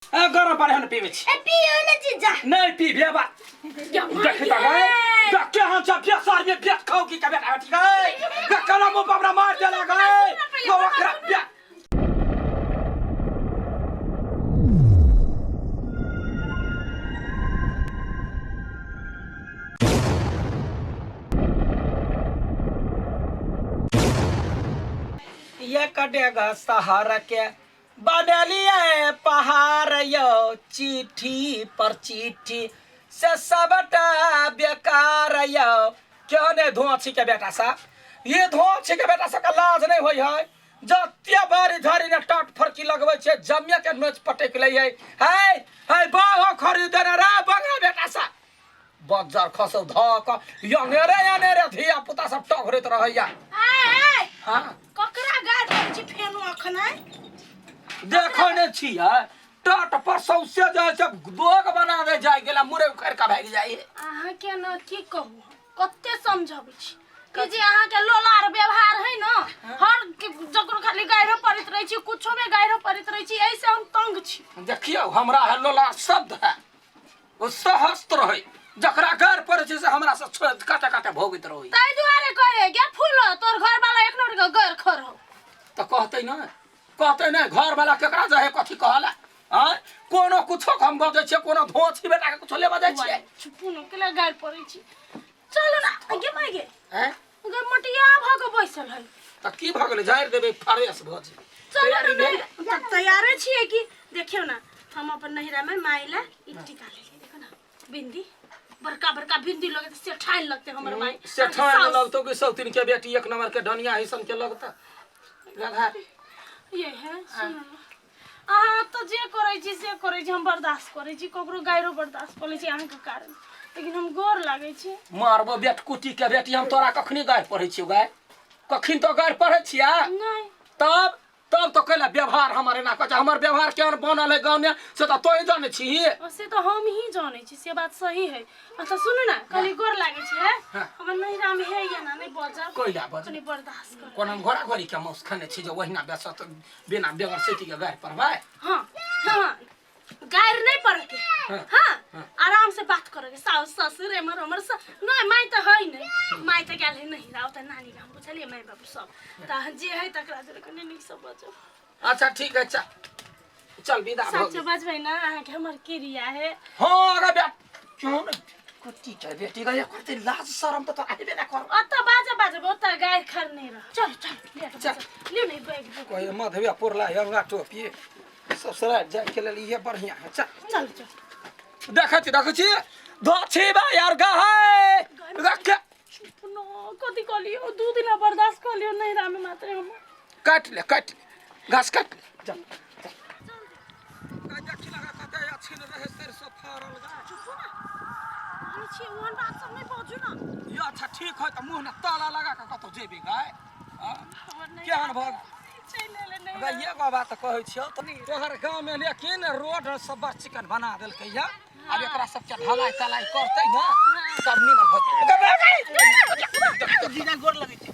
गरम पानी हम पीबे छी पियो न जीजा नहीं पीबे बा देखता गए क्या हम सब बेसार में बेच खाओ की कबे आती गए कला मो बाबरा मार देला गए को वकरा बे ये कटेगा सहारा के बदलिए पहाड़ यो चिट्ठी पर चिट्ठी से सबटा बेकार यो क्यों ने धुआं छिके बेटा सा ये धुआं छिके बेटा सा का लाज नहीं होई है जत्या बारी झारी ने टाट फरकी लगबै छे जमिया के नोच पटक लै है बाहो खरीदे रे बंगा बेटा सा बजार खसौ धक यने रे धिया पुता सब टघरैत रहैया हां ककरा गाड़ छी फेनो अखनाय देखो ने छिया टाट पर सौसे जाय सब दोग बना दे जाय गेला मुरे उखड़ का भाग जाय अहाँ के न की कहू कत्ते समझबै छी कि जे अहाँ के लोलार व्यवहार है न हर जकरो खाली गायरो परित रहै छी कुछो में गायरो परित रहै छी ऐसे हम तंग छी देखियो हमरा है लोलार शब्द है वो सहस्त्र है जकरा घर पर छै से हमरा से छोड़ काटा काटा भोगित रहै ताई दुआरे कहे गे फूलो तोर घर वाला एक नंबर के घर खर हो त कहतै न घर वाला केकरा जाय कथि कहला हां कोनो कुछो हम बजै छै कोनो धोछि बेटा के कुछो ले बजै छै चुपुनो केला गाड़ पड़ै छी चलो ना आगे मागे हैं अगर मटिया भाग बैसल है त की भ गेलै जाय देबे फारेस भ छै चलो ना तैयार छिए कि देखियो ना हम अपन नहिरा में माइला इट्टी का ले देखो ना बिंदी बड़का बड़का बिंदी लगे त से ठाइन लगते हमर माई से ठाइन लगतो कि सब तीन के बेटी एक नंबर के धनिया हिसन के लगता गधा ये है सुन अहाँ तो जे करै छी से करै छी हम बर्दाश्त करै छी ककरो गायरो बर्दाश्त करै छी अहाँ के कारण लेकिन हम गोर लागै छी मारबो बेट कुटी के बेटी हम तोरा कखनी गाय पढ़ै छियो गाय कखिन तो गाय पढ़ै छिया नहीं तब तो कहला व्यवहार हमारे ना कह हमर व्यवहार केहन बनल है गांव में से तो तोही जाने छी से तो हम ही जाने छी से बात सही है अच्छा सुन ना कली गोर लागे छी है हमर नहिरा में है या ना नहीं बजा कोइला बजा कनी बर्दाश्त कर कोन हम घोड़ा घोड़ी के मौस खाने छी जो वहिना बेसत बिना बेगर सेटी के गाय परवाय हां हां गायर नहीं पड़ के हां आराम से बात करोगे सास ससुर हमर नहीं माई तो है नहीं माई तो गेल है नहीं राव त नानी हम बुझलिए माई बाबू सब त जे है तकरा जरे कने नहीं सब बजो अच्छा ठीक है चल विदा हो सच बजबै ना अहाँ के हमर क्रिया है हां अरे बेट क्यों न कुटी के बेटी गया करते लाज शरम तो आबे ना कर अत बाजा बहुत गायर खर नहीं रह चल ले ले नहीं बैग कोई मधविया पुरला यंगा टोपी सब सरा जा के लिए ये बढ़िया है चल देखै छी दोछी बा यार गा है रख नो कथि कलियो दू दिन बर्दाश्त कलियो नहीं रामे मात्र हम काट ले घास काट ले चल देखि लगा कते अच्छी न रहे सरसों फरल गा अरे छी ओहन बात सब नहीं पहुंचू ना ये अच्छा ठीक है त मुंह न ताला लगा के कतो जेबे गाय केहन भग अबे ये बात कहै छियो तोहर गांव में लेकिन रोड सब बड़ चिकन बना देलकै या अब एकरा सब के ढलाई तलाई करतै ना तब निमन होतै जीना गोर लगै छै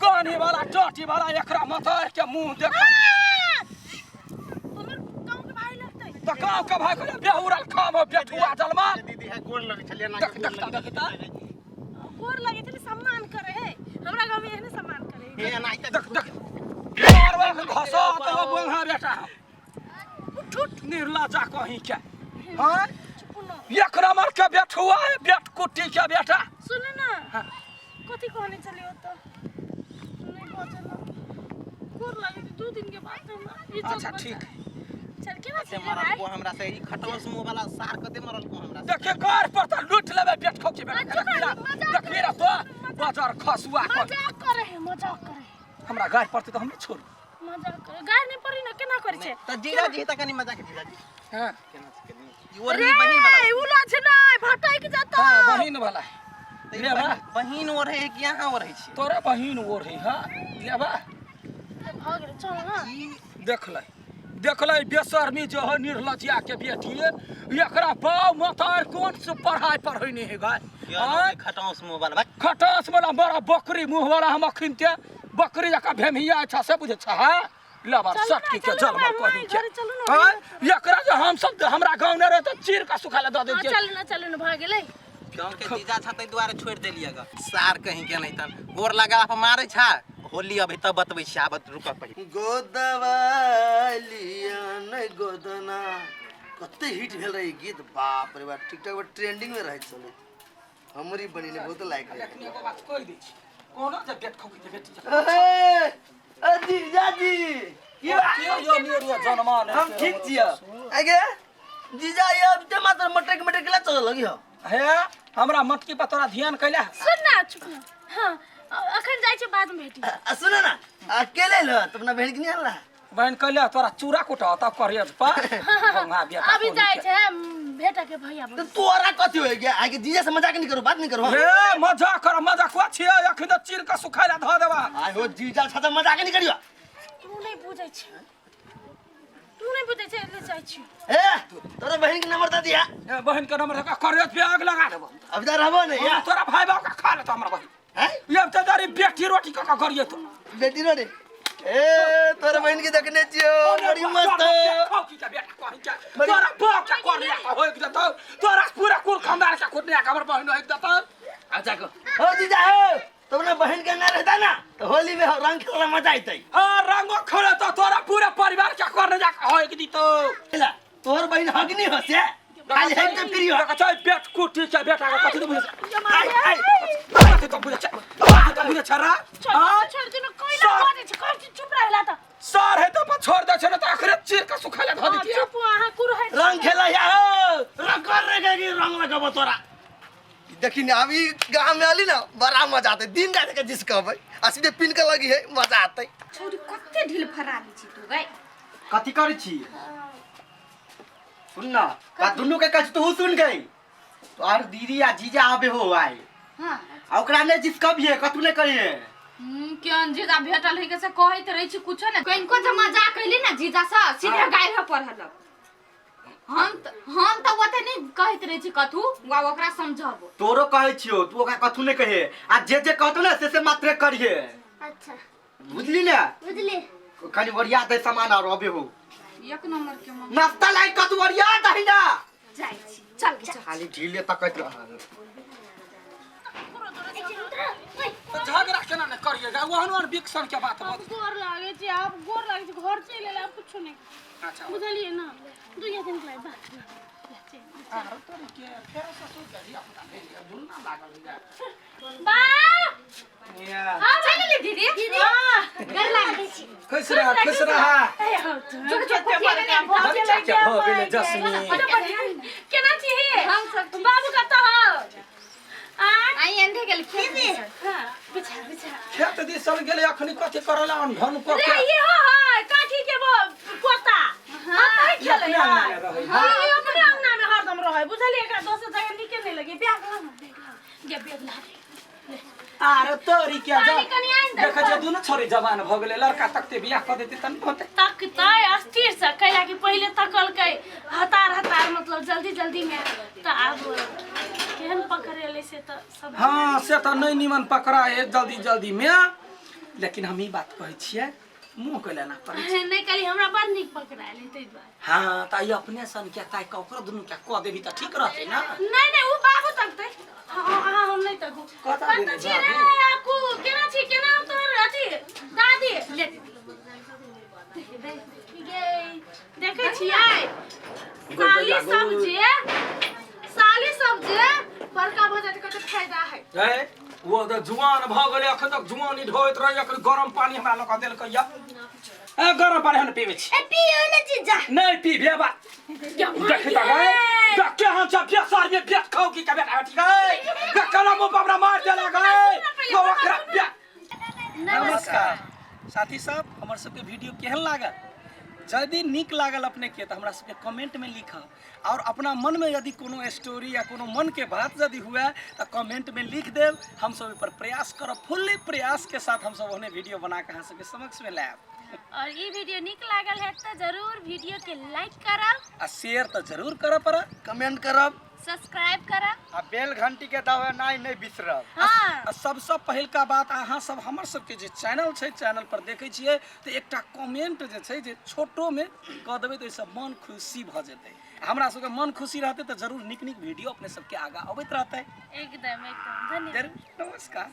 गानी वाला टोटी वाला एकरा मथर के मुंह देख तो गांव का भाई को बेहुरल खाम बेठुआ जलमा दीदी है गोर लगे छलिए ना देखता गोर लगे छले सम्मान करे है हमरा गांव में एहने सम्मान करे हे ना देख मारवा घसा तो बंगा बेटा उठ निर्लजा कहीं के हां एक नंबर के बेठुआ है बेट कुटी के बेटा सुन ना कथि कहने चले हो तो नहीं बचल गोर लगे दो दिन के बाद ना अच्छा ठीक चल के ना मरल को हमरा से ई खटवस मुंह वाला सार कते मरल को हमरा देखे घर पर तो लूट लेबे बेट खोके बेटा देख मेरा तो बाजार खसुआ मजाक करे हमरा गाय पड़ते तो हम नहीं छोड़ मजाक करे गाय नहीं पड़ी ना केना करे छे त जीजा जी त कनी मजाक जीजा जी हां केना कनी ओर ही बहिन वाला उला छ नहीं भटाई के जाता हां बहिन वाला लेबा बहिन ओर है कि यहां ओर है छी तोरा बहिन ओर है हां लेबा भाग रे चल ना देख ले बेशर्मी जो है निर्लजिया के बेटी एकरा बाव मतार कोन से पढ़ाई पढ़ै नहीं है गाय हाँ? खटाउस मुंह वाला खटास वाला बड़ा बकरी मुंह वाला हम अखिन ते बकरी जका भेमिया अच्छा से बुझे छ हां लबा चलू सट ना, के चलू जल ना, मर कह माई, दी घरे चलू ना, हां एकरा जो हम सब हमरा गांव में रहे तो चीर का सुखाला द हाँ, दे चलू ना भ गेलै गांव के जीजा छतै दुआरे छोड़ देलिएगा सार कहीं के नहीं तन गोर लगा आप मारे छा होली अभी तब बतबै छी आबत रुका पहि गोदवालिया नै गोदना कते हिट भेल रही गीत बाप रे बाप टिकटॉक पर ट्रेंडिंग में रहे चले हमरी बनी ने बहुत लाइक रहे एखनी को बात कह दी छी कोनो जे बेट खौकी जे बेटी ए जीजा जी यो यो नियो जनमान हम ठीक छिय आगे जीजा ये अब ते मात्र मटक मटक केला चल लगी हो हे हमरा मटकी पर तोरा ध्यान कैला सुन ना चुप ना हाँ अखन जाइ छै बाद में भेटी सुन ना अकेले ल त अपना बहन के नहीं आला बहन कैला तोरा चूरा कुटा तब करियत पा भंगा बिया अभी जाइ छै बेटा के भैया तो तोरा कथि हो गया आगे जीजा से मजाक नहीं करो बात नहीं करो हे मजाक कर मजाक को छिए अखन चीर का सुखाला ध देबा आय हो जीजा छता मजाक नहीं करियो तू नहीं बुझै छै ले जाइ छी ए तोरा बहन के नंबर दे दिया ए बहन के नंबर का करियत पे आग लगा देबो अब जा रहबो नहीं या तोरा भाई बाप का खा ले तो हमरा बहन हैं ये अब तारी बेटी रोटी का करिए तो बेटी रो रे ए तोरा बहन के देखने छियो बड़ी मस्त खौकी का बेटा कहि जा तोरा बाप का करिया होय के तो तोरा पूरा कुल खंदार का खुदने हमर बहन एक दता आ जा को हो जीजा हो तुमने बहन के ना रहता ना तो होली में रंग खेलना मजा आईते हां रंगो खेले तो तोरा पूरे परिवार का करने जा होय के दी तो तोर बहन हक नहीं हसे खाली है के प्रिय का चाय पेट कुटी के बेटा का कथि बुझे आई आई कथि तो बुझे छरा हां छोड़ दे न कोई ना बात छै कोन चुप रहला त सर है तो छोड़ दे छ न तो आखिर चीर का सुखाला ध दी चुप वहां कुर है रंग खेला या रंग कर रे के रंग लगाबो तोरा देखी ना अभी गांव में आली ना बड़ा मजा आते दिन रात के जिसका भाई असली पिन के लगी है मजा आते छोरी कते ढिल फराली छी तू गई कथि करै छी सुन ना का दुनु के कछ तू सुन गई तो और दीदी या जीजा आबे हो आए हां आ ओकरा ने जिसका भी है कतु ने कहिए केन जीजा भेटल है के से कहैत रहै छी कुछो ने कनको जे मजाक कैली ना जीजा से सीधे गाय पढ़ल हम तो ओते नहीं कहैत रहै छी कथु वा ओकरा समझाबो तोरो कहै छियो तू ओकरा कथु ने कहे आ जे कहतो ना से मात्र करिए अच्छा बुझली ना बुझली खाली बढ़िया दे सामान और अबे हो एक नंबर के मन नाश्ता लाई कतु बढ़िया दही ना जाई छी चल खाली ढीले तकत रहल झगड़ा केना न करिएगा वहन विकसन के बात अब गोर लागे छै आप गोर लागे छै घर चले ले आप कुछ नहीं अच्छा बुझलिए ना दुइया दिन के बाद आरो तोरी के फेर ससुर गरी अपना भेलिया दुन्ना लागल जा बा हां चल ले दीदी घर लागे छी खुश रहा जो के हो गेले जसमी केना छी हम सब बाबू कत हो आई अंधे गेल खेत हां बिछा खेत दिस चल गेले अखनी कथि करला धन को रे ये हो है काठी के वो पोता हां खेले हां ये अपने अंगना में हरदम रहे बुझलिए एकरा दोसर जगह निके नहीं लगे ब्याग ला दे आरो तोरी के जा पानी कनी आइन दे देख जे दुनु छोरी जवान भ गेले लड़का तकते बियाह क देते तन होते तकतै अस्थिर से कैला कि पहिले तकलकै हतार मतलब जल्दी में त अब केहन पकड़ेले से त सब हां से त नहीं निमन पकड़ा है जल्दी में लेकिन हम ई बात कहै छियै मुंह कैला ना पड़ै छै नहीं कली हमरा बड़ निक पकड़ाले तै द्वारे हां त ई अपने सन के ताय क ओकरो दुनु के क देबी त ठीक रहतै ना नहीं वो बाबू तकतै हां हम नहीं तकू कता कत छी रे आकू केना तोर अथी दादी ले देखे छियै साली सब जे बड़का भ जात कते फायदा है है वो त जुआन भ गेले अखन तक जुआनी ढोइत रह एकर गरम पानी हमरा लगा देल कहिया ए गरम पानी हम पीबे छी ए पियो ले जीजा नहीं पीबे बा देख त गए के हम सब बेसार में बेच खाओ की कबे ठीक है कला मो बाबरा मार देला गए वो ओकरा नमस्कार साथी सब हमर सबके वीडियो केहन लागल यदि निक लागल अपने के तो हमरा सबके कमेंट में लिखब और अपना मन में यदि कोनो स्टोरी या कोनो मन के बात यदि हुआ तो कमेंट में लिख देव हम सब पर प्रयास करब फुल्ली प्रयास के साथ हम सब ओने वीडियो बना के अहाँ सबके समक्ष में लायब और ये वीडियो निक लागल है तो जरूर वीडियो के लाइक करब आ शेयर तो जरूर करब पर कमेंट करब सब्सक्राइब करा आ बेल घंटी के दबानाइ नहीं बिसरब। हाँ आ सबसँ पहिलका बात अहाँ सब हमर सबके जे चैनल छै चैनल पर देखै छियै तऽ एकटा कमेंट जे छै जे छोटोमे कऽ देबै तऽ ओहिसँ मन खुशी भऽ जेतै। हमरा सबके मन खुशी रहतै तऽ जरूर नीक नीक वीडियो अपने सबके आगाँ अबैत रहतै। एकदम एकदम धन्यवाद। जरूर नमस्कार।